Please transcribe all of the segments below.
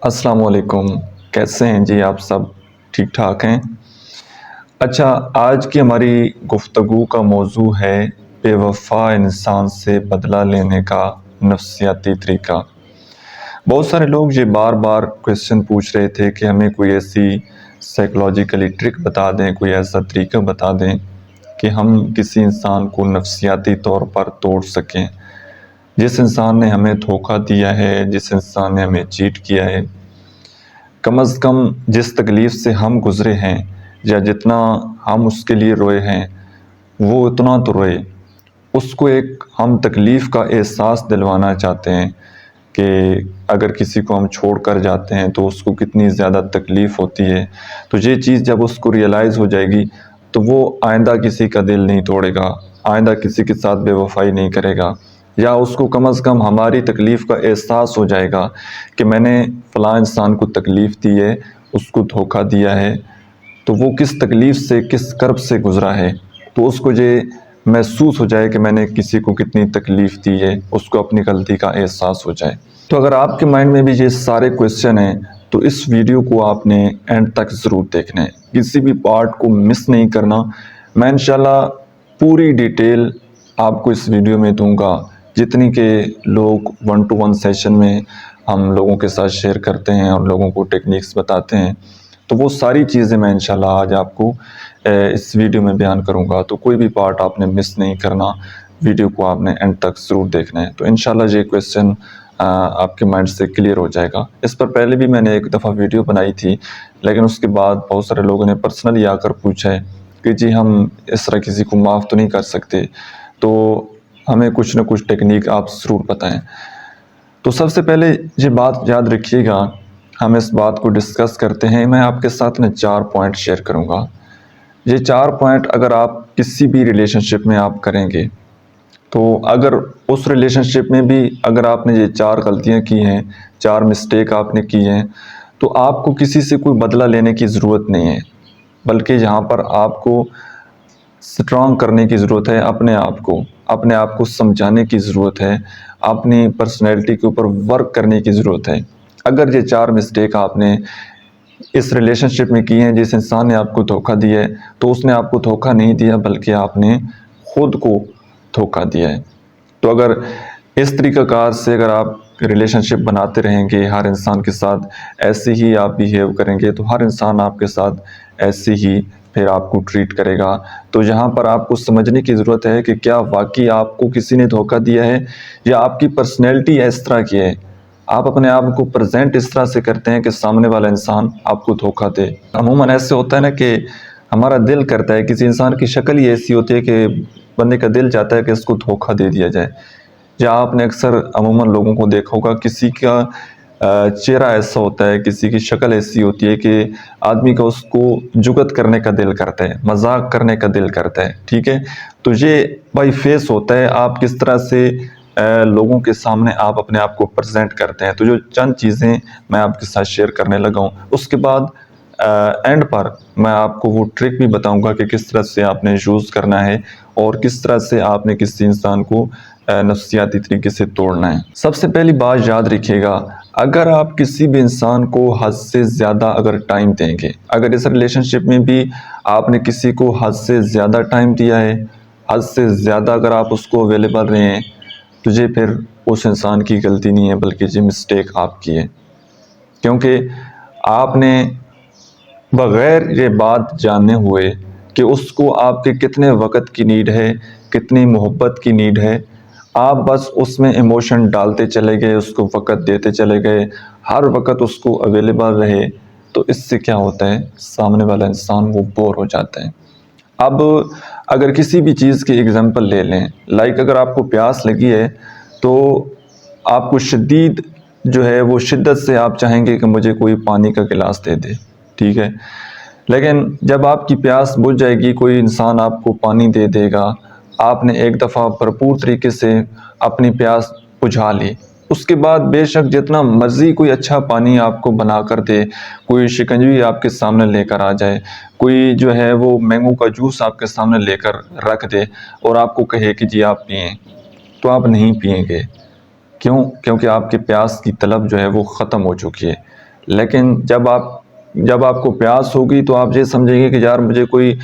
السلام علیکم، کیسے ہیں جی آپ سب؟ ٹھیک ٹھاک ہیں؟ اچھا، آج کی ہماری گفتگو کا موضوع ہے بے وفا انسان سے بدلہ لینے کا نفسیاتی طریقہ۔ بہت سارے لوگ یہ بار بار کویسچن پوچھ رہے تھے کہ ہمیں کوئی ایسی سائیکلوجیکلی ٹرک بتا دیں، کوئی ایسا طریقہ بتا دیں کہ ہم کسی انسان کو نفسیاتی طور پر توڑ سکیں۔ جس انسان نے ہمیں دھوکہ دیا ہے، جس انسان نے ہمیں چیٹ کیا ہے، کم از کم جس تکلیف سے ہم گزرے ہیں یا جتنا ہم اس کے لیے روئے ہیں وہ اتنا تو روئے۔ اس کو ایک ہم تکلیف کا احساس دلوانا چاہتے ہیں کہ اگر کسی کو ہم چھوڑ کر جاتے ہیں تو اس کو کتنی زیادہ تکلیف ہوتی ہے۔ تو یہ چیز جب اس کو ریئلائز ہو جائے گی تو وہ آئندہ کسی کا دل نہیں توڑے گا، آئندہ کسی کے ساتھ بے وفائی نہیں کرے گا، یا اس کو کم از کم ہماری تکلیف کا احساس ہو جائے گا کہ میں نے فلاں انسان کو تکلیف دی ہے، اس کو دھوکہ دیا ہے، تو وہ کس تکلیف سے، کس کرب سے گزرا ہے، تو اس کو یہ محسوس ہو جائے کہ میں نے کسی کو کتنی تکلیف دی ہے، اس کو اپنی غلطی کا احساس ہو جائے۔ تو اگر آپ کے مائنڈ میں بھی یہ سارے کویسچن ہیں تو اس ویڈیو کو آپ نے اینڈ تک ضرور دیکھنا ہے، کسی بھی پارٹ کو مس نہیں کرنا۔ میں انشاءاللہ پوری ڈیٹیل آپ کو اس ویڈیو میں دوں گا، جتنی کہ لوگ 1-to-1 سیشن میں ہم لوگوں کے ساتھ شیئر کرتے ہیں اور لوگوں کو ٹیکنیکس بتاتے ہیں، تو وہ ساری چیزیں میں انشاءاللہ آج آپ کو اس ویڈیو میں بیان کروں گا۔ تو کوئی بھی پارٹ آپ نے مس نہیں کرنا، ویڈیو کو آپ نے اینڈ تک ضرور دیکھنا ہے۔ تو انشاءاللہ یہ کویسچن آپ کے مائنڈ سے کلیئر ہو جائے گا۔ اس پر پہلے بھی میں نے ایک دفعہ ویڈیو بنائی تھی، لیکن اس کے بعد بہت سارے لوگوں نے پرسنلی آ کر پوچھا ہے کہ جی ہم اس طرح کسی کو معاف تو نہیں کر سکتے، تو ہمیں کچھ نہ کچھ ٹیکنیک آپ ضرور بتائیں۔ تو سب سے پہلے یہ بات یاد رکھیے گا، ہم اس بات کو ڈسکس کرتے ہیں، میں آپ کے ساتھ 4 پوائنٹ شیئر کروں گا۔ یہ 4 پوائنٹ اگر آپ کسی بھی ریلیشن شپ میں آپ کریں گے تو اگر اس ریلیشن شپ میں بھی اگر آپ نے یہ 4 غلطیاں کی ہیں، 4 مسٹیک آپ نے کی ہیں، تو آپ کو کسی سے کوئی بدلہ لینے کی ضرورت نہیں ہے، بلکہ یہاں پر آپ کو سٹرانگ کرنے کی ضرورت ہے، اپنے آپ کو سمجھانے کی ضرورت ہے، اپنی پرسنالٹی کے اوپر ورک کرنے کی ضرورت ہے۔ اگر یہ 4 مسٹیک آپ نے اس ریلیشن شپ میں کی ہیں، جس انسان نے آپ کو دھوکہ دیا ہے، تو اس نے آپ کو دھوکہ نہیں دیا بلکہ آپ نے خود کو دھوکہ دیا ہے۔ تو اگر اس طریقہ کار سے اگر آپ ریلیشن شپ بناتے رہیں گے، ہر انسان کے ساتھ ایسے ہی آپ بیہیو کریں گے، تو ہر انسان آپ کے ساتھ ایسے ہی پھر آپ کو ٹریٹ کرے گا۔ تو یہاں پر آپ کو سمجھنے کی ضرورت ہے کہ کیا واقعی آپ کو کسی نے دھوکہ دیا ہے یا آپ کی پرسنالٹی اس طرح کی ہے، آپ اپنے آپ کو پریزنٹ اس طرح سے کرتے ہیں کہ سامنے والا انسان آپ کو دھوکہ دے۔ عموماً ایسے ہوتا ہے نا کہ ہمارا دل کرتا ہے، کسی انسان کی شکل ہی ایسی ہوتی ہے کہ بندے کا دل چاہتا ہے کہ اس کو دھوکہ دے دیا جائے۔ یا آپ نے اکثر عموماً لوگوں کو دیکھا ہوگا، کسی کا چہرہ ایسا ہوتا ہے، کسی کی شکل ایسی ہوتی ہے کہ آدمی کا اس کو جگت کرنے کا دل کرتا ہے، مذاق کرنے کا دل کرتا ہے، ٹھیک ہے؟ تو یہ بائی فیس ہوتا ہے، آپ کس طرح سے لوگوں کے سامنے آپ اپنے آپ کو پریزنٹ کرتے ہیں۔ تو جو چند چیزیں میں آپ کے ساتھ شیئر کرنے لگا ہوں، اس کے بعد اینڈ پر میں آپ کو وہ ٹرک بھی بتاؤں گا کہ کس طرح سے آپ نے یوز کرنا ہے اور کس طرح سے آپ نے کسی انسان کو نفسیاتی طریقے سے توڑنا ہے۔ سب سے پہلی بات یاد رکھیے گا، اگر آپ کسی بھی انسان کو حد سے زیادہ اگر ٹائم دیں گے، اگر اس ریلیشن شپ میں بھی آپ نے کسی کو حد سے زیادہ ٹائم دیا ہے، حد سے زیادہ اگر آپ اس کو اویلیبل رہے ہیں، تو یہ پھر اس انسان کی غلطی نہیں ہے بلکہ یہ مسٹیک آپ کی ہے، کیونکہ آپ نے بغیر یہ بات جانے ہوئے کہ اس کو آپ کے کتنے وقت کی نیڈ ہے، کتنی محبت کی نیڈ ہے، آپ بس اس میں ایموشن ڈالتے چلے گئے، اس کو وقت دیتے چلے گئے، ہر وقت اس کو اویلیبل رہے، تو اس سے کیا ہوتا ہے، سامنے والا انسان وہ بور ہو جاتا ہے۔ اب اگر کسی بھی چیز کی اگزامپل لے لیں، لائک اگر آپ کو پیاس لگی ہے تو آپ کو شدید جو ہے وہ شدت سے آپ چاہیں گے کہ مجھے کوئی پانی کا گلاس دے دے، ٹھیک ہے؟ لیکن جب آپ کی پیاس بجھ جائے گی، کوئی انسان آپ کو پانی دے دے گا، آپ نے ایک دفعہ بھرپور طریقے سے اپنی پیاس بجھا لی، اس کے بعد بے شک جتنا مرضی کوئی اچھا پانی آپ کو بنا کر دے، کوئی شکنجی آپ کے سامنے لے کر آ جائے، کوئی جو ہے وہ مینگو کا جوس آپ کے سامنے لے کر رکھ دے اور آپ کو کہے کہ جی آپ پئیں، تو آپ نہیں پئیں گے۔ کیوں؟ کیونکہ آپ کے پیاس کی طلب جو ہے وہ ختم ہو چکی ہے۔ لیکن جب آپ کو پیاس ہوگی تو آپ یہ سمجھیں گے کہ یار مجھے کوئی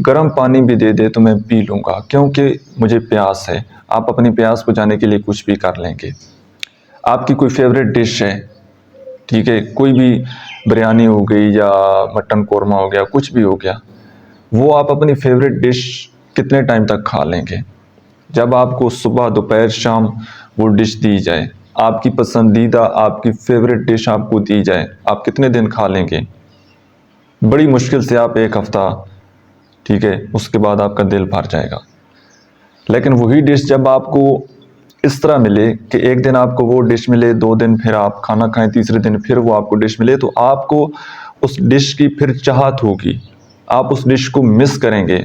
گرم پانی بھی دے دے تو میں پی لوں گا کیونکہ مجھے پیاس ہے۔ آپ اپنی پیاس بجھانے کے لیے کچھ بھی کر لیں گے۔ آپ کی کوئی فیوریٹ ڈش ہے، ٹھیک ہے، کوئی بھی بریانی ہو گئی یا مٹن قورمہ ہو گیا، کچھ بھی ہو گیا، وہ آپ اپنی فیوریٹ ڈش کتنے ٹائم تک کھا لیں گے؟ جب آپ کو صبح دوپہر شام وہ ڈش دی جائے، آپ کی پسندیدہ آپ کی فیوریٹ ڈش آپ کو دی جائے، آپ کتنے دن کھا لیں گے؟ بڑی مشکل سے آپ ایک ہفتہ، ٹھیک ہے، اس کے بعد آپ کا دل بھر جائے گا۔ لیکن وہی ڈش جب آپ کو اس طرح ملے کہ ایک دن آپ کو وہ ڈش ملے، 2 دن پھر آپ کھانا کھائیں، تیسرے دن پھر وہ آپ کو ڈش ملے، تو آپ کو اس ڈش کی پھر چاہت ہوگی، آپ اس ڈش کو مس کریں گے۔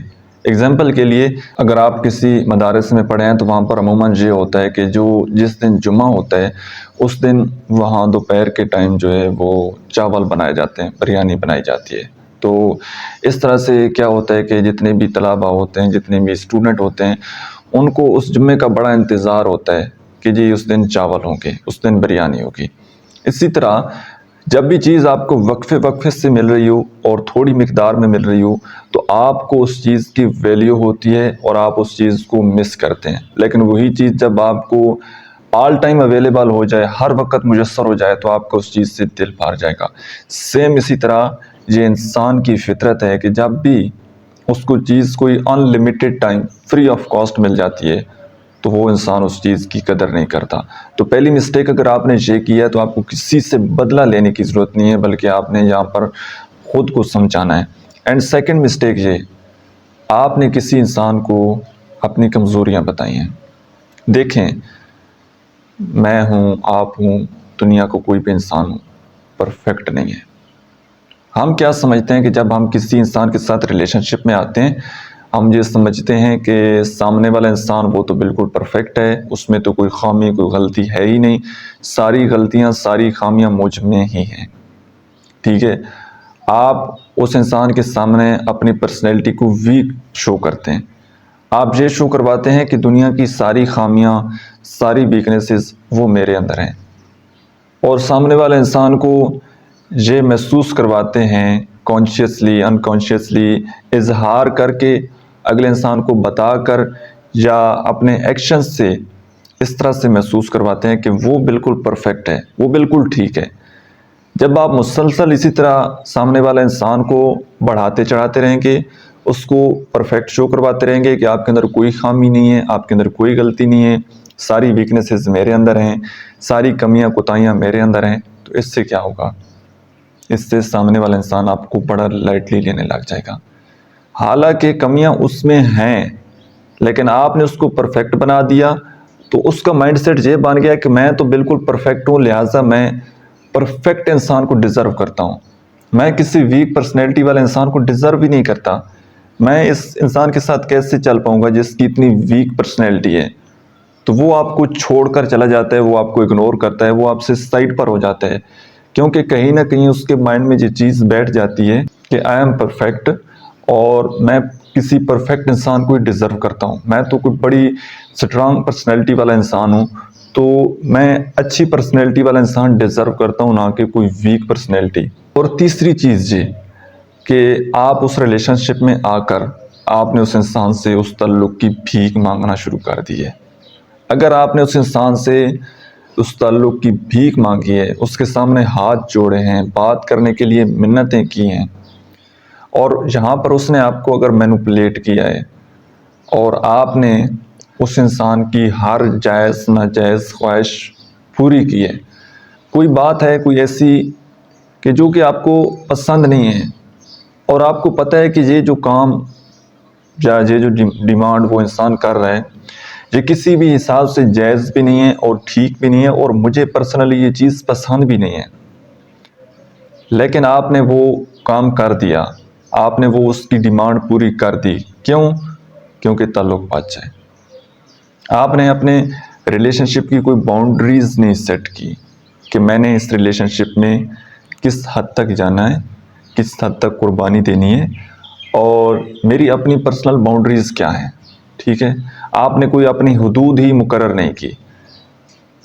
اگزامپل کے لیے اگر آپ کسی مدارس میں پڑھے ہیں تو وہاں پر عموماً یہ ہوتا ہے کہ جس دن جمعہ ہوتا ہے اس دن وہاں دوپہر کے ٹائم جو ہے وہ چاول بنائے جاتے ہیں، بریانی بنائی جاتی ہے۔ تو اس طرح سے کیا ہوتا ہے کہ جتنے بھی طلبہ ہوتے ہیں، جتنے بھی اسٹوڈنٹ ہوتے ہیں، ان کو اس جمعے کا بڑا انتظار ہوتا ہے کہ جی اس دن چاول ہوں گے، اس دن بریانی ہوگی۔ اسی طرح جب بھی چیز آپ کو وقفے سے مل رہی ہو اور تھوڑی مقدار میں مل رہی ہو تو آپ کو اس چیز کی ویلیو ہوتی ہے اور آپ اس چیز کو مس کرتے ہیں۔ لیکن وہی چیز جب آپ کو آل ٹائم اویلیبل ہو جائے، ہر وقت میسر ہو جائے، تو آپ کو اس چیز سے دل بھر جائے گا۔ سیم اسی طرح یہ انسان کی فطرت ہے کہ جب بھی اس کو چیز کوئی unlimited time free of cost مل جاتی ہے تو وہ انسان اس چیز کی قدر نہیں کرتا۔ تو پہلی مسٹیک اگر آپ نے یہ کی ہے تو آپ کو کسی سے بدلہ لینے کی ضرورت نہیں ہے، بلکہ آپ نے یہاں پر خود کو سمجھانا ہے۔ اینڈ سیکنڈ مسٹیک یہ، آپ نے کسی انسان کو اپنی کمزوریاں بتائی ہیں۔ دیکھیں، میں ہوں، آپ ہوں، دنیا کو کوئی بھی انسان پرفیکٹ نہیں ہے۔ ہم کیا سمجھتے ہیں کہ جب ہم کسی انسان کے ساتھ ریلیشن شپ میں آتے ہیں، ہم یہ سمجھتے ہیں کہ سامنے والا انسان وہ تو بالکل پرفیکٹ ہے، اس میں تو کوئی خامی کوئی غلطی ہے ہی نہیں، ساری غلطیاں ساری خامیاں مجھ میں ہی ہیں، ٹھیک ہے۔ آپ اس انسان کے سامنے اپنی پرسنالٹی کو ویک شو کرتے ہیں، آپ یہ شو کرواتے ہیں کہ دنیا کی ساری خامیاں ساری ویکنیسز وہ میرے اندر ہیں، اور سامنے والے انسان کو یہ محسوس کرواتے ہیں کانشیسلی انکانشیسلی اظہار کر کے، اگلے انسان کو بتا کر یا اپنے ایکشن سے اس طرح سے محسوس کرواتے ہیں کہ وہ بالکل پرفیکٹ ہے، وہ بالکل ٹھیک ہے۔ جب آپ مسلسل اسی طرح سامنے والے انسان کو بڑھاتے چڑھاتے رہیں گے، اس کو پرفیکٹ شو کرواتے رہیں گے کہ آپ کے اندر کوئی خامی نہیں ہے، آپ کے اندر کوئی غلطی نہیں ہے، ساری ویکنیسز میرے اندر ہیں، ساری کمیاں کوتاہیاں میرے اندر ہیں، تو اس سے کیا ہوگا؟ اس سے سامنے والا انسان آپ کو بڑا لائٹلی لینے لگ جائے گا۔ حالانکہ کمیاں اس میں ہیں، لیکن آپ نے اس کو پرفیکٹ بنا دیا، تو اس کا مائنڈ سیٹ یہ بن گیا کہ میں تو بالکل پرفیکٹ ہوں، لہٰذا میں پرفیکٹ انسان کو ڈیزرو کرتا ہوں، میں کسی ویک پرسنالٹی والے انسان کو ڈیزرو ہی نہیں کرتا، میں اس انسان کے ساتھ کیسے چل پاؤں گا جس کی اتنی ویک پرسنالٹی ہے؟ تو وہ آپ کو چھوڑ کر چلا جاتا ہے، وہ آپ کو اگنور کرتا ہے، وہ آپ سے سائڈ پر ہو جاتا ہے، کیونکہ کہیں نہ کہیں اس کے مائنڈ میں یہ چیز بیٹھ جاتی ہے کہ آئی ایم پرفیکٹ اور میں کسی پرفیکٹ انسان کو ہی ڈیزرو کرتا ہوں، میں تو کوئی بڑی سٹرانگ پرسنالٹی والا انسان ہوں، تو میں اچھی پرسنالٹی والا انسان ڈیزرو کرتا ہوں، نہ کہ کوئی ویک پرسنالٹی۔ اور تیسری چیز یہ کہ آپ اس ریلیشن شپ میں آ کر آپ نے اس انسان سے اس تعلق کی بھیک مانگنا شروع کر دی ہے۔ اگر آپ نے اس انسان سے اس تعلق کی بھیک مانگی ہے، اس کے سامنے ہاتھ جوڑے ہیں، بات کرنے کے لیے منتیں کی ہیں، اور یہاں پر اس نے آپ کو اگر مینوپولیٹ کیا ہے اور آپ نے اس انسان کی ہر جائز ناجائز خواہش پوری کی ہے، کوئی بات ہے کوئی ایسی کہ جو کہ آپ کو پسند نہیں ہے، اور آپ کو پتہ ہے کہ یہ جو کام یا یہ جو ڈیمانڈ وہ انسان کر رہا ہے یہ کسی بھی حساب سے جائز بھی نہیں ہے اور ٹھیک بھی نہیں ہے، اور مجھے پرسنلی یہ چیز پسند بھی نہیں ہے، لیکن آپ نے وہ کام کر دیا، آپ نے وہ اس کی ڈیمانڈ پوری کر دی، کیوں؟ کیونکہ تعلق بچ جائے۔ آپ نے اپنے ریلیشن شپ کی کوئی باؤنڈریز نہیں سیٹ کی کہ میں نے اس ریلیشن شپ میں کس حد تک جانا ہے، کس حد تک قربانی دینی ہے، اور میری اپنی پرسنل باؤنڈریز کیا ہیں، ٹھیک ہے۔ آپ نے کوئی اپنی حدود ہی مقرر نہیں کی۔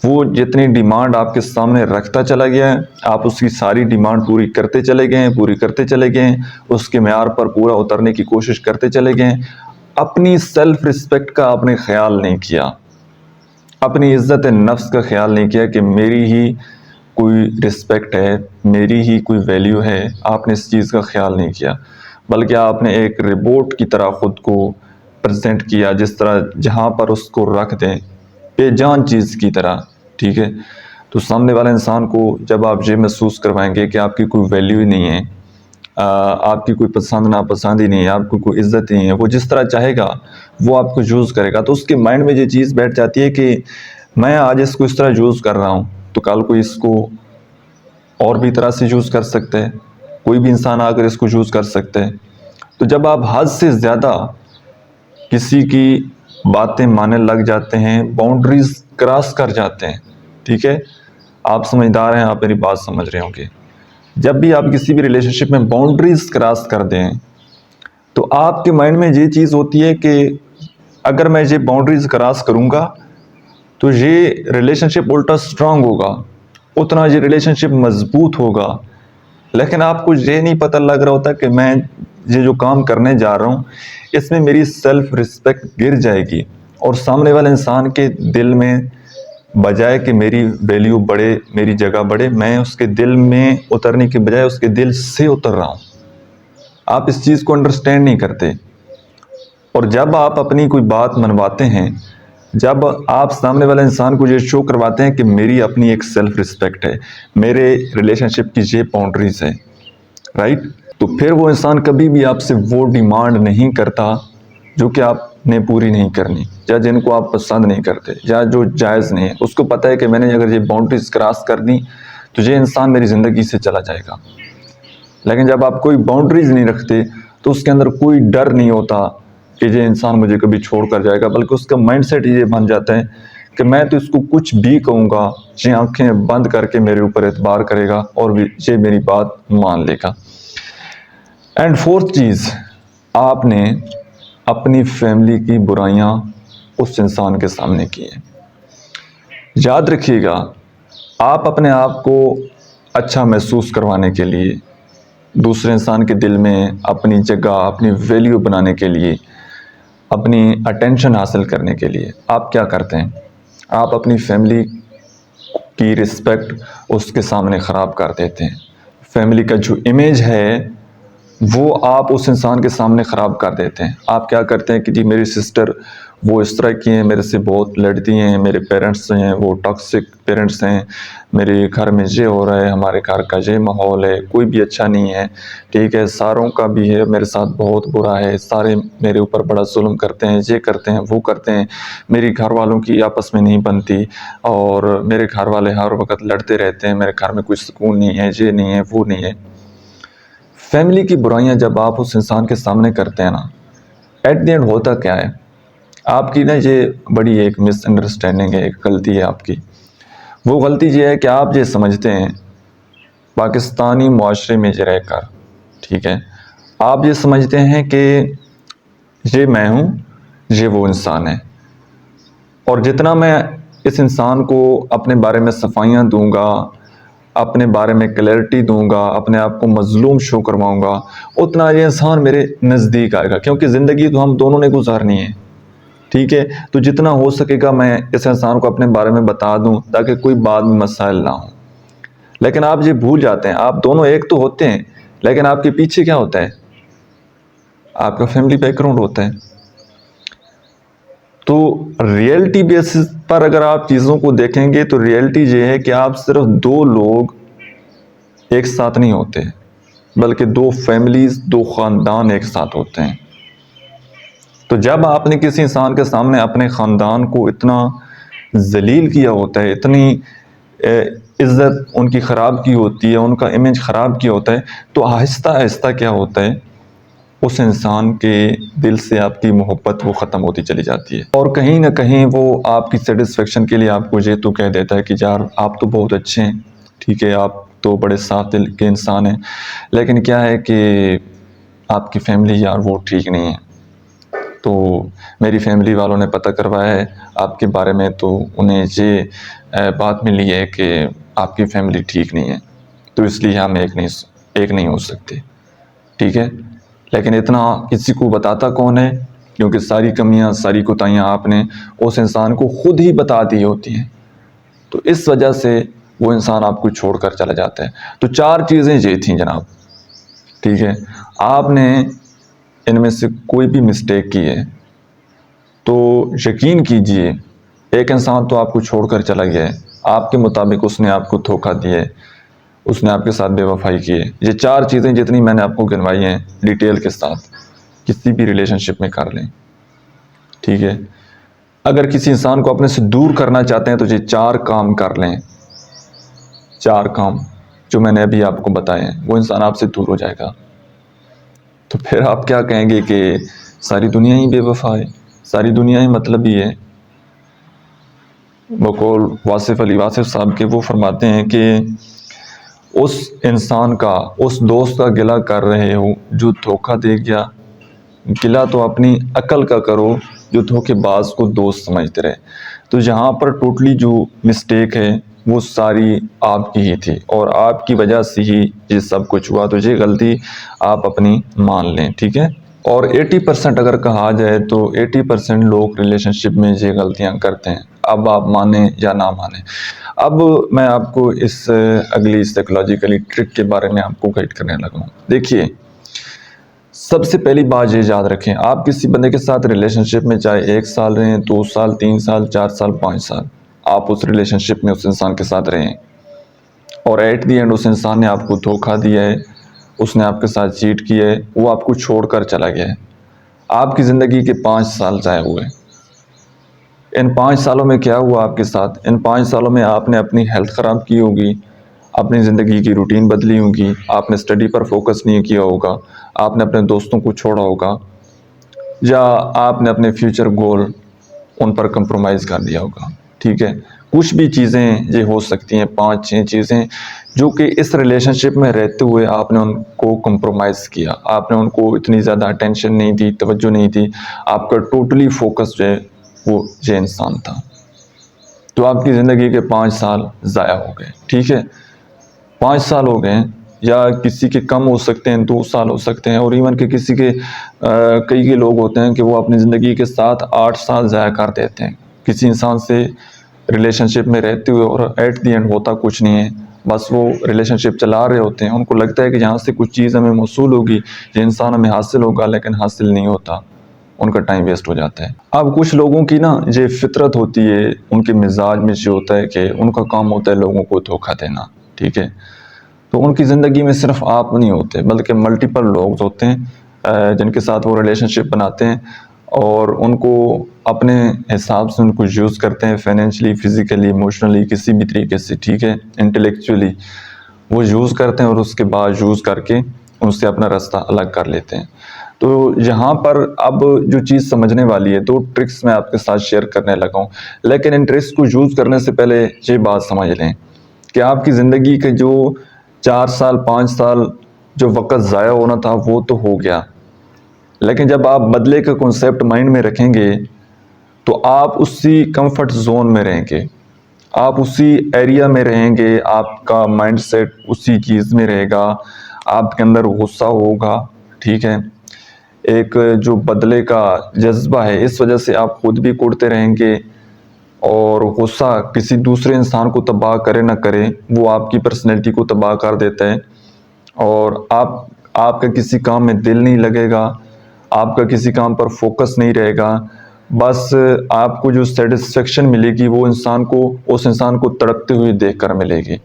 وہ جتنی ڈیمانڈ آپ کے سامنے رکھتا چلا گیا ہے، آپ اس کی ساری ڈیمانڈ پوری کرتے چلے گئے ہیں، اس کے معیار پر پورا اترنے کی کوشش کرتے چلے گئے ہیں۔ اپنی سیلف رسپیکٹ کا آپ نے خیال نہیں کیا، اپنی عزت نفس کا خیال نہیں کیا کہ میری ہی کوئی رسپیکٹ ہے، میری ہی کوئی ویلیو ہے، آپ نے اس چیز کا خیال نہیں کیا، بلکہ آپ نے ایک روبوٹ کی طرح خود کو پریزنٹ کیا، جس طرح جہاں پر اس کو رکھ دیں بے جان چیز کی طرح، ٹھیک ہے؟ تو سامنے والے انسان کو جب آپ یہ محسوس کروائیں گے کہ آپ کی کوئی ویلیو ہی نہیں ہے، آپ کی کوئی پسند ناپسند ہی نہیں ہے، آپ کو کوئی عزت ہی نہیں ہے، وہ جس طرح چاہے گا وہ آپ کو یوز کرے گا، تو اس کے مائنڈ میں یہ چیز بیٹھ جاتی ہے کہ میں آج اس کو اس طرح یوز کر رہا ہوں تو کل کو اس کو اور بھی طرح سے یوز کر سکتے ہیں، کوئی بھی انسان آ کر اس کو یوز کر سکتے ہیں۔ تو جب آپ حد سے زیادہ کسی کی باتیں ماننے لگ جاتے ہیں، باؤنڈریز کراس کر جاتے ہیں، ٹھیک ہے؟ آپ سمجھدار ہیں، آپ میری بات سمجھ رہے ہوں گے۔ جب بھی آپ کسی بھی ریلیشن شپ میں باؤنڈریز کراس کر دیں تو آپ کے مائنڈ میں یہ چیز ہوتی ہے کہ اگر میں یہ باؤنڈریز کراس کروں گا تو یہ ریلیشن شپ الٹا سٹرانگ ہوگا، اتنا یہ ریلیشن شپ مضبوط ہوگا، لیکن آپ کو یہ نہیں پتہ لگ رہا ہوتا کہ میں یہ جو کام کرنے جا رہا ہوں اس میں میری سیلف رسپیکٹ گر جائے گی، اور سامنے والے انسان کے دل میں بجائے کہ میری ویلیو بڑھے، میری جگہ بڑھے، میں اس کے دل میں اترنے کی بجائے اس کے دل سے اتر رہا ہوں۔ آپ اس چیز کو انڈرسٹینڈ نہیں کرتے، اور جب آپ اپنی کوئی بات منواتے ہیں، جب آپ سامنے والے انسان کو یہ شو کرواتے ہیں کہ میری اپنی ایک سیلف رسپیکٹ ہے، میرے ریلیشن شپ کی یہ باؤنڈریز ہے، رائٹ، تو پھر وہ انسان کبھی بھی آپ سے وہ ڈیمانڈ نہیں کرتا جو کہ آپ نے پوری نہیں کرنی، یا جن کو آپ پسند نہیں کرتے، یا جو جائز نہیں ہے۔ اس کو پتہ ہے کہ میں نے اگر یہ باؤنڈریز کراس کر دی تو یہ انسان میری زندگی سے چلا جائے گا۔ لیکن جب آپ کوئی باؤنڈریز نہیں رکھتے تو اس کے اندر کوئی ڈر نہیں ہوتا کہ یہ انسان مجھے کبھی چھوڑ کر جائے گا، بلکہ اس کا مائنڈ سیٹ یہ بن جاتا ہے کہ میں تو اس کو کچھ بھی کہوں گا، یہ آنکھیں بند کر کے میرے اوپر اعتبار کرے گا اور یہ میری بات مان لے گا۔ اینڈ فورتھ چیز، آپ نے اپنی فیملی کی برائیاں اس انسان کے سامنے کی ہیں۔ یاد رکھیے گا، آپ اپنے آپ کو اچھا محسوس کروانے کے لیے، دوسرے انسان کے دل میں اپنی جگہ، اپنی ویلیو بنانے کے لیے، اپنی اٹینشن حاصل کرنے کے لیے آپ کیا کرتے ہیں؟ آپ اپنی فیملی کی رسپیکٹ اس کے سامنے خراب کر دیتے ہیں۔ فیملی کا جو امیج ہے وہ آپ اس انسان کے سامنے خراب کر دیتے ہیں۔ آپ کیا کرتے ہیں کہ جی میری سسٹر وہ اس طرح کی ہیں، میرے سے بہت لڑتی ہیں، میرے پیرنٹس ہیں وہ ٹاکسک پیرنٹس ہیں، میرے گھر میں یہ ہو رہا ہے، ہمارے گھر کا یہ ماحول ہے، کوئی بھی اچھا نہیں ہے، ٹھیک ہے، ساروں کا بھی ہے میرے ساتھ بہت برا ہے، سارے میرے اوپر بڑا ظلم کرتے ہیں، یہ کرتے ہیں، وہ کرتے ہیں، میری گھر والوں کی آپس میں نہیں بنتی، اور میرے گھر والے ہر وقت لڑتے رہتے ہیں، میرے گھر میں کوئی سکون نہیں ہے، یہ نہیں ہے، وہ نہیں ہے۔ فیملی کی برائیاں جب آپ اس انسان کے سامنے کرتے ہیں نا، ایٹ دی اینڈ ہوتا کیا ہے؟ آپ کی نا یہ بڑی ایک مس انڈرسٹینڈنگ ہے، ایک غلطی ہے آپ کی۔ وہ غلطی یہ ہے کہ آپ یہ سمجھتے ہیں پاکستانی معاشرے میں رہ کر، ٹھیک ہے، آپ یہ سمجھتے ہیں کہ یہ میں ہوں، یہ وہ انسان ہے، اور جتنا میں اس انسان کو اپنے بارے میں صفائیاں دوں گا، اپنے بارے میں کلیئرٹی دوں گا، اپنے آپ کو مظلوم شو کرواؤں گا، اتنا یہ انسان میرے نزدیک آئے گا، کیونکہ زندگی تو ہم دونوں نے گزارنی ہے، ٹھیک ہے، تو جتنا ہو سکے گا میں اس انسان کو اپنے بارے میں بتا دوں تاکہ کوئی بعد میں مسائل نہ ہوں۔ لیکن آپ یہ بھول جاتے ہیں، آپ دونوں ایک تو ہوتے ہیں، لیکن آپ کے پیچھے کیا ہوتا ہے؟ آپ کا فیملی بیک گراؤنڈ ہوتا ہے۔ تو ریئلٹی بیسس پر اگر آپ چیزوں کو دیکھیں گے تو ریئلٹی یہ ہے کہ آپ صرف دو لوگ ایک ساتھ نہیں ہوتے، بلکہ دو فیملیز، دو خاندان ایک ساتھ ہوتے ہیں۔ تو جب آپ نے کسی انسان کے سامنے اپنے خاندان کو اتنا ذلیل کیا ہوتا ہے، اتنی عزت ان کی خراب کی ہوتی ہے، ان کا امیج خراب کیا ہوتا ہے، تو آہستہ آہستہ کیا ہوتا ہے، اس انسان کے دل سے آپ کی محبت وہ ختم ہوتی چلی جاتی ہے، اور کہیں نہ کہیں وہ آپ کی سیٹسفیکشن کے لیے آپ کو یہ تو کہہ دیتا ہے کہ یار آپ تو بہت اچھے ہیں، ٹھیک ہے، آپ تو بڑے صاف دل کے انسان ہیں، لیکن کیا ہے کہ آپ کی فیملی یار وہ ٹھیک نہیں ہے۔ تو میری فیملی والوں نے پتہ کروایا ہے آپ کے بارے میں، تو انہیں یہ بات ملی ہے کہ آپ کی فیملی ٹھیک نہیں ہے، تو اس لیے ہم ایک نہیں ہو سکتے، ٹھیک ہے۔ لیکن اتنا کسی کو بتاتا کون ہے، کیونکہ ساری کمیاں ساری کوتاہیاں آپ نے اس انسان کو خود ہی بتا دی ہوتی ہیں، تو اس وجہ سے وہ انسان آپ کو چھوڑ کر چلا جاتا ہے۔ تو 4 چیزیں یہ تھیں جناب، ٹھیک ہے۔ آپ نے ان میں سے کوئی بھی مسٹیک کی ہے تو یقین کیجئے ایک انسان تو آپ کو چھوڑ کر چلا گیا ہے، آپ کے مطابق اس نے آپ کو دھوکہ دیا ہے، اس نے آپ کے ساتھ بے وفائی کی ہے۔ یہ 4 چیزیں جتنی میں نے آپ کو گنوائی ہیں ڈیٹیل کے ساتھ کسی بھی ریلیشن شپ میں کر لیں، ٹھیک ہے۔ اگر کسی انسان کو اپنے سے دور کرنا چاہتے ہیں تو یہ 4 کام کر لیں، 4 کام جو میں نے ابھی آپ کو بتائے ہیں، وہ انسان آپ سے دور ہو جائے گا۔ تو پھر آپ کیا کہیں گے کہ ساری دنیا ہی بے وفا ہے، ساری دنیا ہی مطلب ہی ہے۔ بقول واصف علی واصف صاحب کے، وہ فرماتے ہیں کہ اس انسان کا، اس دوست کا گلہ کر رہے ہو جو دھوکہ دے گیا، گلہ تو اپنی عقل کا کرو جو دھوکے باز کو دوست سمجھتے رہے۔ تو یہاں پر ٹوٹلی جو مسٹیک ہے وہ ساری آپ کی ہی تھی، اور آپ کی وجہ سے ہی یہ سب کچھ ہوا، تو یہ غلطی آپ اپنی مان لیں، ٹھیک ہے۔ اور 80% اگر کہا جائے تو 80% لوگ ریلیشن شپ میں یہ غلطیاں کرتے ہیں، اب آپ مانیں یا نہ مانیں۔ اب میں آپ کو اس اگلی سائیکولوجیکلی ٹرک کے بارے میں آپ کو گائیڈ کرنے لگا ہوں۔ دیکھیے، سب سے پہلی بات یہ یاد رکھیں، آپ کسی بندے کے ساتھ ریلیشن شپ میں چاہے 1 سال رہیں، 2 سال، 3 سال، 4 سال، 5 سال، آپ اس ریلیشن شپ میں اس انسان کے ساتھ رہیں، اور ایٹ دی اینڈ اس انسان نے آپ کو دھوکہ دیا ہے، اس نے آپ کے ساتھ چیٹ کیا ہے، وہ آپ کو چھوڑ کر چلا گیا ہے، آپ کی زندگی کے 5 سال ضائع ہوئے۔ ان 5 سالوں میں کیا ہوا آپ کے ساتھ؟ ان 5 سالوں میں آپ نے اپنی ہیلتھ خراب کی ہوگی، اپنی زندگی کی روٹین بدلی ہوگی، آپ نے اسٹڈی پر فوکس نہیں کیا ہوگا، آپ نے اپنے دوستوں کو چھوڑا ہوگا، یا آپ نے اپنے فیوچر گول ان پر کمپرومائز کر دیا ہوگا، ٹھیک ہے۔ کچھ بھی چیزیں یہ ہو سکتی ہیں، 5-6 چیزیں جو کہ اس ریلیشن شپ میں رہتے ہوئے آپ نے ان کو کمپرومائز کیا، آپ نے ان کو اتنی زیادہ اٹینشن نہیں دی، توجہ نہیں دی، آپ کا ٹوٹلی فوکس جو ہے وہ یہ انسان تھا، تو آپ کی زندگی کے 5 سال ضائع ہو گئے، ٹھیک ہے۔ 5 سال ہو گئے، یا کسی کے کم ہو سکتے ہیں، 2 سال ہو سکتے ہیں، اور ایون کہ کسی کے کئی لوگ ہوتے ہیں کہ وہ اپنی زندگی کے ساتھ 8 سال ضائع کر دیتے ہیں کسی انسان سے ریلیشن شپ میں رہتے ہوئے، اور ایٹ دی اینڈ ہوتا کچھ نہیں ہے، بس وہ ریلیشن شپ چلا رہے ہوتے ہیں، ان کو لگتا ہے کہ یہاں سے کچھ چیز ہمیں موصول ہوگی، یہ انسان ہمیں حاصل ہوگا، لیکن حاصل نہیں ہوتا، ان کا ٹائم ویسٹ ہو جاتا ہے۔ اب کچھ لوگوں کی نا یہ فطرت ہوتی ہے، ان کے مزاج میں یہ ہوتا ہے کہ ان کا کام ہوتا ہے لوگوں کو دھوکہ دینا، ٹھیک ہے۔ تو ان کی زندگی میں صرف آپ نہیں ہوتے، بلکہ ملٹیپل لوگ ہوتے ہیں جن کے ساتھ وہ ریلیشن شپ بناتے ہیں، اور ان کو اپنے حساب سے ان کو یوز کرتے ہیں، فائنینشلی، فزیکلی، ایموشنلی، کسی بھی طریقے سے، ٹھیک ہے، انٹلیکچولی وہ یوز کرتے ہیں، اور اس کے بعد یوز کر کے ان سے اپنا راستہ الگ کر لیتے ہیں۔ تو یہاں پر اب جو چیز سمجھنے والی ہے، 2 ٹرکس میں آپ کے ساتھ شیئر کرنے لگا ہوں، لیکن ان ٹرکس کو یوز کرنے سے پہلے یہ بات سمجھ لیں کہ آپ کی زندگی کے جو 4 سال 5 سال جو وقت ضائع ہونا تھا وہ تو ہو گیا، لیکن جب آپ بدلے کا کنسیپٹ مائنڈ میں رکھیں گے تو آپ اسی کمفرٹ زون میں رہیں گے، آپ اسی ایریا میں رہیں گے، آپ کا مائنڈ سیٹ اسی چیز میں رہے گا، آپ کے اندر غصہ ہوگا، ٹھیک ہے، ایک جو بدلے کا جذبہ ہے، اس وجہ سے آپ خود بھی کوڑتے رہیں گے، اور غصہ کسی دوسرے انسان کو تباہ کرے نہ کرے، وہ آپ کی پرسنالٹی کو تباہ کر دیتا ہے، اور آپ کا کسی کام میں دل نہیں لگے گا، آپ کا کسی کام پر فوکس نہیں رہے گا، بس آپ کو جو سیٹسفیکشن ملے گی وہ اس انسان کو تڑپتے ہوئے دیکھ کر ملے گی،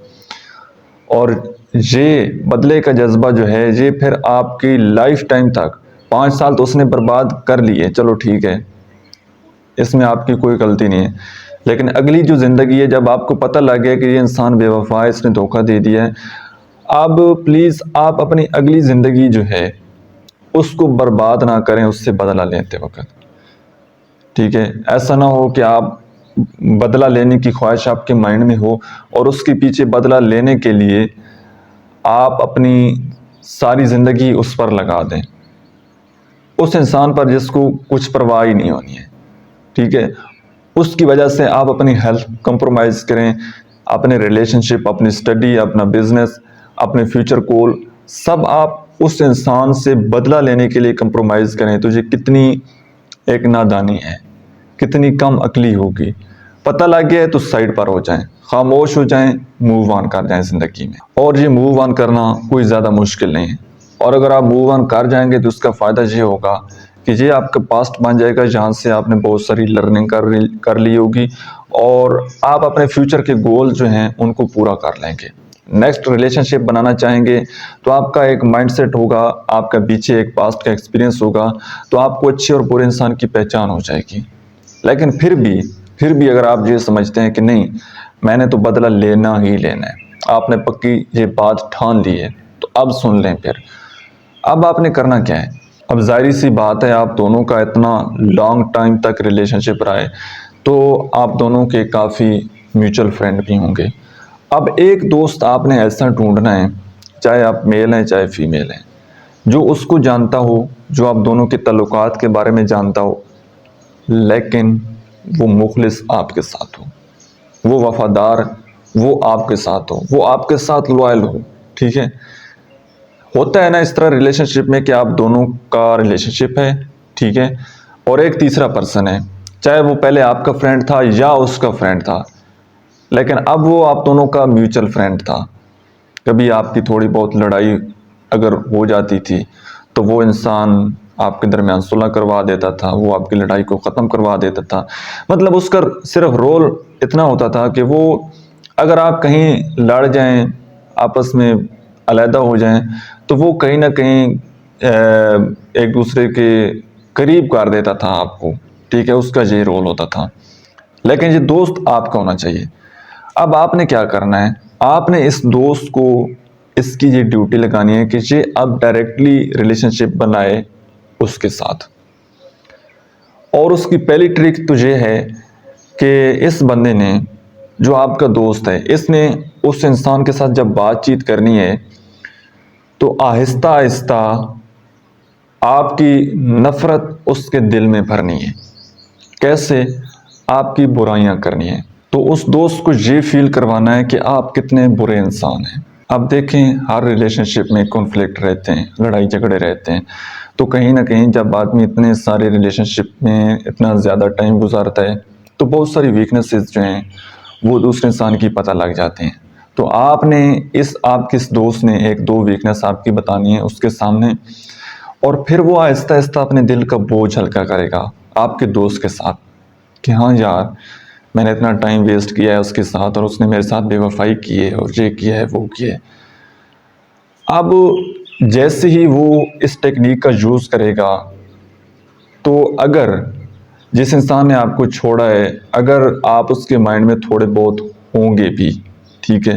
اور یہ بدلے کا جذبہ جو ہے یہ پھر آپ کی لائف ٹائم تک، 5 سال تو اس نے برباد کر لیے، چلو ٹھیک ہے، اس میں آپ کی کوئی غلطی نہیں ہے، لیکن اگلی جو زندگی ہے، جب آپ کو پتہ لگ گیا کہ یہ انسان بے وفا ہے، اس نے دھوکہ دے دیا ہے، اب پلیز آپ اپنی اگلی زندگی جو ہے اس کو برباد نہ کریں اس سے بدلہ لیتے وقت، ٹھیک ہے۔ ایسا نہ ہو کہ آپ بدلہ لینے کی خواہش آپ کے مائنڈ میں ہو، اور اس کے پیچھے بدلہ لینے کے لیے آپ اپنی ساری زندگی اس پر لگا دیں، اس انسان پر جس کو کچھ پرواہ ہی نہیں ہونی ہے، ٹھیک ہے، اس کی وجہ سے آپ اپنی ہیلتھ کمپرومائز کریں، اپنے ریلیشن شپ، اپنی اسٹڈی، اپنا بزنس، اپنے فیوچر گول، سب آپ اس انسان سے بدلہ لینے کے لیے کمپرومائز کریں، تو یہ کتنی ایک نادانی ہے، کتنی کم عقلی ہوگی۔ پتہ لگ گیا ہے تو سائڈ پر ہو جائیں، خاموش ہو جائیں، موو آن کر جائیں زندگی میں۔ اور یہ موو آن کرنا کوئی زیادہ مشکل نہیں ہے، اور اگر آپ موو آن کر جائیں گے تو اس کا فائدہ یہ ہوگا کہ یہ آپ کا پاسٹ بن جائے گا جہاں سے آپ نے بہت ساری لرننگ کر لی ہوگی، اور آپ اپنے فیوچر کے گول جو ہیں ان کو پورا کر لیں گے۔ نیکسٹ ریلیشن شپ بنانا چاہیں گے تو آپ کا ایک مائنڈ سیٹ ہوگا، آپ کا پیچھے ایک پاسٹ کا ایکسپیرینس ہوگا، تو آپ کو اچھے اور برے انسان کی پہچان ہو جائے گی۔ لیکن پھر بھی اگر آپ یہ سمجھتے ہیں کہ نہیں، میں نے تو بدلہ لینا ہی لینا ہے، آپ نے پکی یہ بات ٹھان لی ہے، تو اب سن لیں پھر اب آپ نے کرنا کیا ہے۔ اب ظاہری سی بات ہے، آپ دونوں کا اتنا لانگ ٹائم تک ریلیشن شپ رہا ہے تو آپ دونوں کے کافی میوچل فرینڈ بھی ہوں گے۔ اب ایک دوست آپ نے ایسا ڈھونڈنا ہے، چاہے آپ میل ہیں چاہے فیمیل ہیں، جو اس کو جانتا ہو، جو آپ دونوں کے تعلقات کے بارے میں جانتا ہو، لیکن وہ مخلص آپ کے ساتھ ہو، وہ وفادار، وہ آپ کے ساتھ ہو، وہ آپ کے ساتھ لوائل ہو، ٹھیک ہے۔ ہوتا ہے نا اس طرح ریلیشن شپ میں کہ آپ دونوں کا ریلیشن شپ ہے، ٹھیک ہے، اور ایک تیسرا پرسن ہے، چاہے وہ پہلے آپ کا فرینڈ تھا یا اس کا فرینڈ تھا، لیکن اب وہ آپ دونوں کا میوچل فرینڈ تھا۔ کبھی آپ کی تھوڑی بہت لڑائی اگر ہو جاتی تھی تو وہ انسان آپ کے درمیان صلح کروا دیتا تھا، وہ آپ کی لڑائی کو ختم کروا دیتا تھا۔ مطلب اس کا صرف رول اتنا ہوتا تھا کہ وہ اگر آپ کہیں لڑ جائیں، آپس میں علیحدہ ہو جائیں، تو وہ کہیں نہ کہیں ایک دوسرے کے قریب کر دیتا تھا آپ کو، ٹھیک ہے، اس کا یہ رول ہوتا تھا۔ لیکن یہ دوست آپ کا ہونا چاہیے۔ اب آپ نے کیا کرنا ہے، آپ نے اس دوست کو اس کی یہ ڈیوٹی لگانی ہے کہ یہ اب ڈائریکٹلی ریلیشن شپ بنائے اس کے ساتھ۔ اور اس کی پہلی ٹرک تو یہ ہے کہ اس بندے نے، جو آپ کا دوست ہے، اس نے اس انسان کے ساتھ جب بات چیت کرنی ہے تو آہستہ آہستہ آپ کی نفرت اس کے دل میں بھرنی ہے۔ کیسے؟ آپ کی برائیاں کرنی ہے، تو اس دوست کو یہ فیل کروانا ہے کہ آپ کتنے برے انسان ہیں۔ اب دیکھیں، ہر ریلیشن شپ میں کنفلکٹ رہتے ہیں، لڑائی جھگڑے رہتے ہیں، تو کہیں نہ کہیں جب آدمی اتنے سارے ریلیشن شپ میں اتنا زیادہ ٹائم گزارتا ہے تو بہت ساری ویکنسز جو ہیں وہ دوسرے انسان کی پتہ لگ جاتے ہیں۔ تو آپ نے آپ کس دوست نے ایک دو ویکنس آپ کی بتانی ہے اس کے سامنے، اور پھر وہ آہستہ آہستہ اپنے دل کا بوجھ ہلکا کرے گا آپ کے دوست کے ساتھ کہ ہاں یار، میں نے اتنا ٹائم ویسٹ کیا ہے اس کے ساتھ، اور اس نے میرے ساتھ بے وفائی کی ہے، اور یہ کیا ہے وہ کیا ہے۔ اب جیسے ہی وہ اس ٹیکنیک کا یوز کرے گا، تو اگر جس انسان نے آپ کو چھوڑا ہے، اگر آپ اس کے مائنڈ میں تھوڑے بہت ہوں گے بھی، ٹھیک ہے،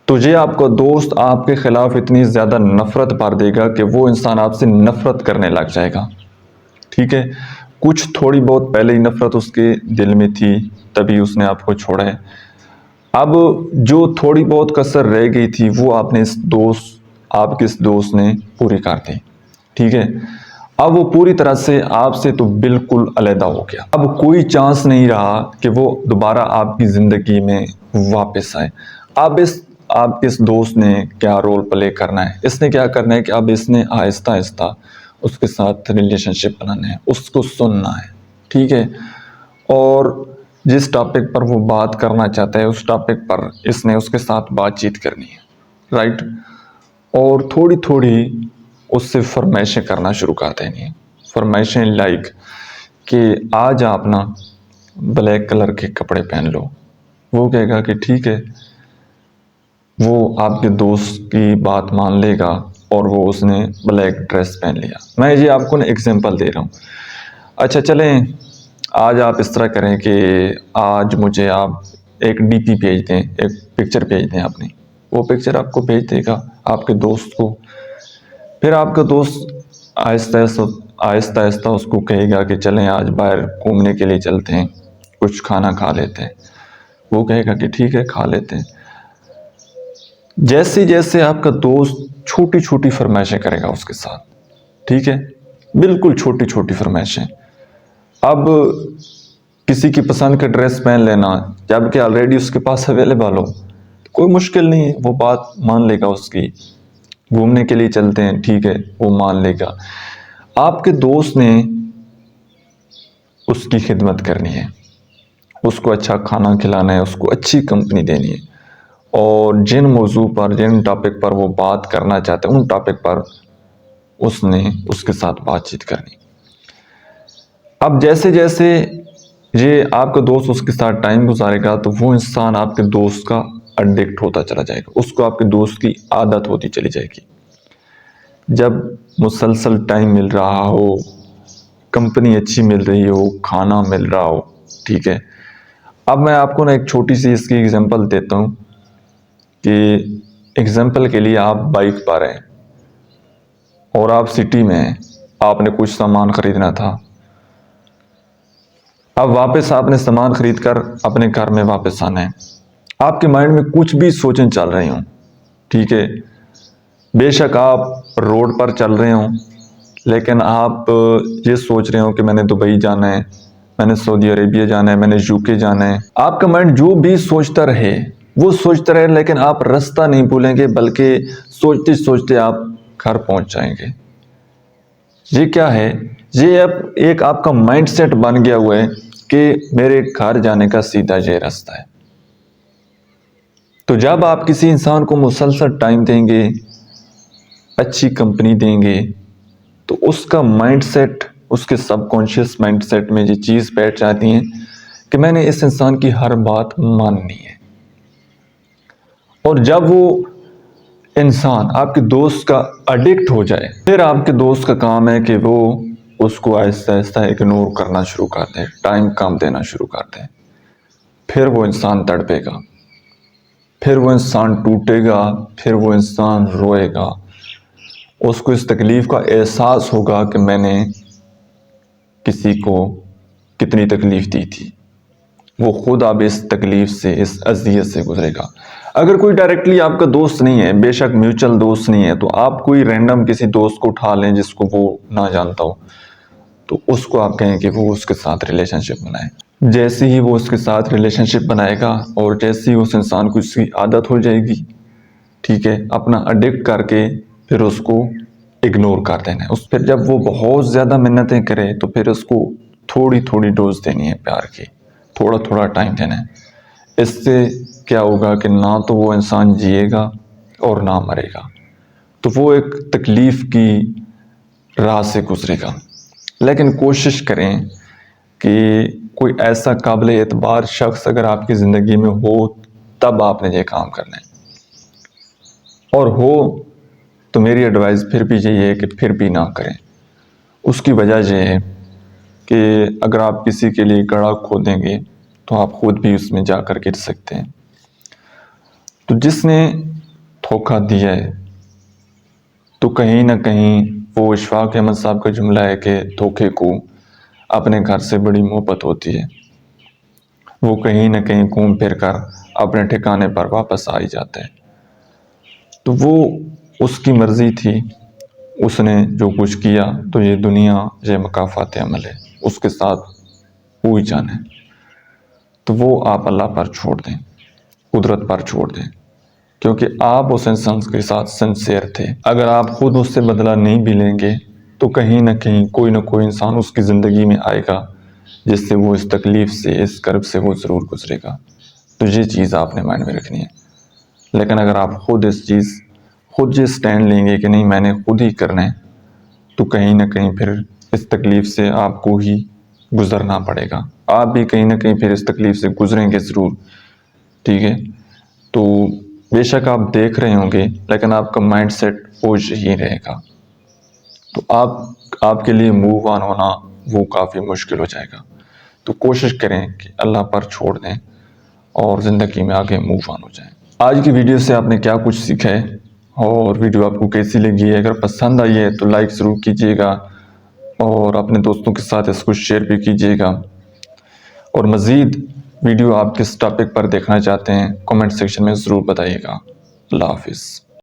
تو یہ آپ کا دوست آپ کے خلاف اتنی زیادہ نفرت بھر دے گا کہ وہ انسان آپ سے نفرت کرنے لگ جائے گا، ٹھیک ہے۔ کچھ تھوڑی بہت پہلے ہی نفرت اس کے دل میں تھی، تبھی اس نے آپ کو چھوڑا ہے۔ اب جو تھوڑی بہت کسر رہ گئی تھی وہ آپ کے اس دوست نے پوری کر دی، ٹھیک ہے۔ اب وہ پوری طرح سے آپ سے تو بالکل علیحدہ ہو گیا، اب کوئی چانس نہیں رہا کہ وہ دوبارہ آپ کی زندگی میں واپس آئے۔ اب آپ کے اس دوست نے کیا رول پلے کرنا ہے، اس نے کیا کرنا ہے کہ اب اس نے آہستہ آہستہ اس کے ساتھ ریلیشن شپ بنانا ہے، اس کو سننا ہے، ٹھیک ہے، اور جس ٹاپک پر وہ بات کرنا چاہتا ہے اس ٹاپک پر اس نے اس کے ساتھ بات چیت کرنی ہے، رائٹ، اور تھوڑی تھوڑی اس سے فرمائشیں کرنا شروع کر دینی ہے۔ فرمائشیں لائک کہ آج آپ نا بلیک کلر کے کپڑے پہن لو، وہ کہے گا کہ ٹھیک ہے، وہ آپ کے دوست کی بات مان لے گا اور وہ اس نے بلیک ڈریس پہن لیا۔ میں یہ آپ کو ایگزامپل دے رہا ہوں۔ اچھا چلیں، آج آپ اس طرح کریں کہ آج مجھے آپ ایک ڈی پی بھیج دیں، ایک پکچر بھیج دیں اپنی، وہ پکچر آپ کو بھیج دے گا آپ کے دوست کو۔ پھر آپ کا دوست آہستہ آہستہ اس کو کہے گا کہ چلیں آج باہر گھومنے کے لیے چلتے ہیں، کچھ کھانا کھا لیتے ہیں، وہ کہے گا کہ ٹھیک ہے کھا لیتے ہیں۔ جیسے جیسے آپ کا دوست چھوٹی چھوٹی فرمائشیں کرے گا اس کے ساتھ، ٹھیک ہے، بالکل چھوٹی چھوٹی فرمائشیں. اب کسی کی پسند کا ڈریس پہن لینا جبکہ آلریڈی اس کے پاس اویلیبل ہو، کوئی مشکل نہیں ہے، وہ بات مان لے گا. اس کی گھومنے کے لیے چلتے ہیں، ٹھیک ہے، وہ مان لے گا. آپ کے دوست نے اس کی خدمت کرنی ہے، اس کو اچھا کھانا کھلانا ہے، اس کو اچھی کمپنی دینی ہے، اور جن موضوع پر، جن ٹاپک پر وہ بات کرنا چاہتے ہیں، ان ٹاپک پر اس نے اس کے ساتھ بات چیت کرنی. اب جیسے جیسے یہ آپ کا دوست اس کے ساتھ ٹائم گزارے گا تو وہ انسان آپ کے دوست کا اڈکٹ ہوتا چلا جائے گا، اس کو آپ کے دوست کی عادت ہوتی چلی جائے گی. جب مسلسل ٹائم مل رہا ہو، کمپنی اچھی مل رہی ہو، کھانا مل رہا ہو، ٹھیک ہے. اب میں آپ کو ایک چھوٹی سی اس کی ایگزامپل دیتا ہوں کہ ایگزامپل کے لیے آپ بائک پر ہیں اور آپ سٹی میں ہیں، آپ نے کچھ سامان خریدنا تھا. اب واپس آپ نے سامان خرید کر اپنے گھر میں واپس آنا ہے. آپ کے مائنڈ میں کچھ بھی سوچیں چل رہی ہوں، ٹھیک ہے. بے شک آپ روڈ پر چل رہے ہوں، لیکن آپ یہ سوچ رہے ہوں کہ میں نے دبئی جانا ہے، میں نے سعودی عربیہ جانا ہے، میں نے UK جانا ہے. آپ کا مائنڈ جو بھی سوچتا رہے وہ سوچتا رہے، لیکن آپ رستہ نہیں بھولیں گے، بلکہ سوچتے سوچتے آپ گھر پہنچ جائیں گے. یہ کیا ہے؟ یہ اب ایک آپ کا مائنڈ سیٹ بن گیا ہوا ہے کہ میرے گھر جانے کا سیدھا یہ راستہ ہے. تو جب آپ کسی انسان کو مسلسل ٹائم دیں گے، اچھی کمپنی دیں گے، تو اس کا مائنڈ سیٹ، اس کے سب کانشیس مائنڈ سیٹ میں یہ چیز بیٹھ جاتی ہے کہ میں نے اس انسان کی ہر بات ماننی ہے. اور جب وہ انسان آپ کے دوست کا اڈکٹ ہو جائے، پھر آپ کے دوست کا کام ہے کہ وہ اس کو آہستہ آہستہ اگنور کرنا شروع کر دیں، ٹائم کم دینا شروع کر دیں. پھر وہ انسان تڑپے گا، پھر وہ انسان ٹوٹے گا، پھر وہ انسان روئے گا. اس کو اس تکلیف کا احساس ہوگا کہ میں نے کسی کو کتنی تکلیف دی تھی. وہ خود اب اس تکلیف سے، اس اذیت سے گزرے گا. اگر کوئی ڈائریکٹلی آپ کا دوست نہیں ہے، بے شک میوچل دوست نہیں ہے، تو آپ کوئی رینڈم کسی دوست کو اٹھا لیں جس کو وہ نہ جانتا ہو، تو اس کو آپ کہیں کہ وہ اس کے ساتھ ریلیشن شپ بنائے. جیسے ہی وہ اس کے ساتھ ریلیشن شپ بنائے گا اور جیسے ہی اس انسان کو اس کی عادت ہو جائے گی، ٹھیک ہے، اپنا اڈکٹ کر کے پھر اس کو اگنور کر دینا ہے. پھر جب وہ بہت زیادہ منتیں کرے تو پھر اس کو تھوڑی تھوڑی ڈوز دینی ہے پیار کی، تھوڑا تھوڑا ٹائم دینا ہے. اس سے کیا ہوگا کہ نہ تو وہ انسان جیے گا اور نہ مرے گا، تو وہ ایک تکلیف کی راہ سے گزرے گا. لیکن کوشش کریں کہ کوئی ایسا قابل اعتبار شخص اگر آپ کی زندگی میں ہو تب آپ نے یہ کام کرنا ہے، اور ہو تو میری ایڈوائز پھر بھی یہی ہے کہ پھر بھی نہ کریں. اس کی وجہ یہ ہے کہ اگر آپ کسی کے لیے گڑھا کھودیں گے تو آپ خود بھی اس میں جا کر گر سکتے ہیں. تو جس نے دھوکہ دیا ہے، تو کہیں نہ کہیں وہ اشفاق احمد صاحب کا جملہ ہے کہ دھوکے کو اپنے گھر سے بڑی محبت ہوتی ہے. وہ کہیں نہ کہیں گھوم پھر کر اپنے ٹھکانے پر واپس آ ہی جاتا ہے. تو وہ اس کی مرضی تھی، اس نے جو کچھ کیا، تو یہ دنیا یہ مکافات عمل ہے، اس کے ساتھ ہو ہی جانا ہے. تو وہ آپ اللہ پر چھوڑ دیں، قدرت پر چھوڑ دیں، کیونکہ آپ اس انسان کے ساتھ سنسیئر تھے. اگر آپ خود اس سے بدلہ نہیں بھی لیں گے تو کہیں نہ کہیں کوئی نہ کوئی انسان اس کی زندگی میں آئے گا جس سے وہ اس تکلیف سے، اس کرب سے وہ ضرور گزرے گا. تو یہ چیز آپ نے مائنڈ میں رکھنی ہے. لیکن اگر آپ خود یہ سٹینڈ لیں گے کہ نہیں میں نے خود ہی کرنا ہے، تو کہیں نہ کہیں پھر اس تکلیف سے آپ کو ہی گزرنا پڑے گا. آپ بھی کہیں نہ کہیں پھر اس تکلیف سے گزریں گے ضرور، ٹھیک ہے. تو بے شک آپ دیکھ رہے ہوں گے، لیکن آپ کا مائنڈ سیٹ وہ ہی رہے گا. تو آپ کے لیے موو آن ہونا وہ کافی مشکل ہو جائے گا. تو کوشش کریں کہ اللہ پر چھوڑ دیں اور زندگی میں آگے موو آن ہو جائیں. آج کی ویڈیو سے آپ نے کیا کچھ سیکھا ہے اور ویڈیو آپ کو کیسی لگی ہے؟ اگر پسند آئی ہے تو لائک ضرور کیجیے گا اور اپنے دوستوں کے ساتھ اس کو شیئر بھی کیجیے گا. اور مزید ویڈیو آپ کس ٹاپک پر دیکھنا چاہتے ہیں کمنٹ سیکشن میں ضرور بتائیے گا. اللہ حافظ.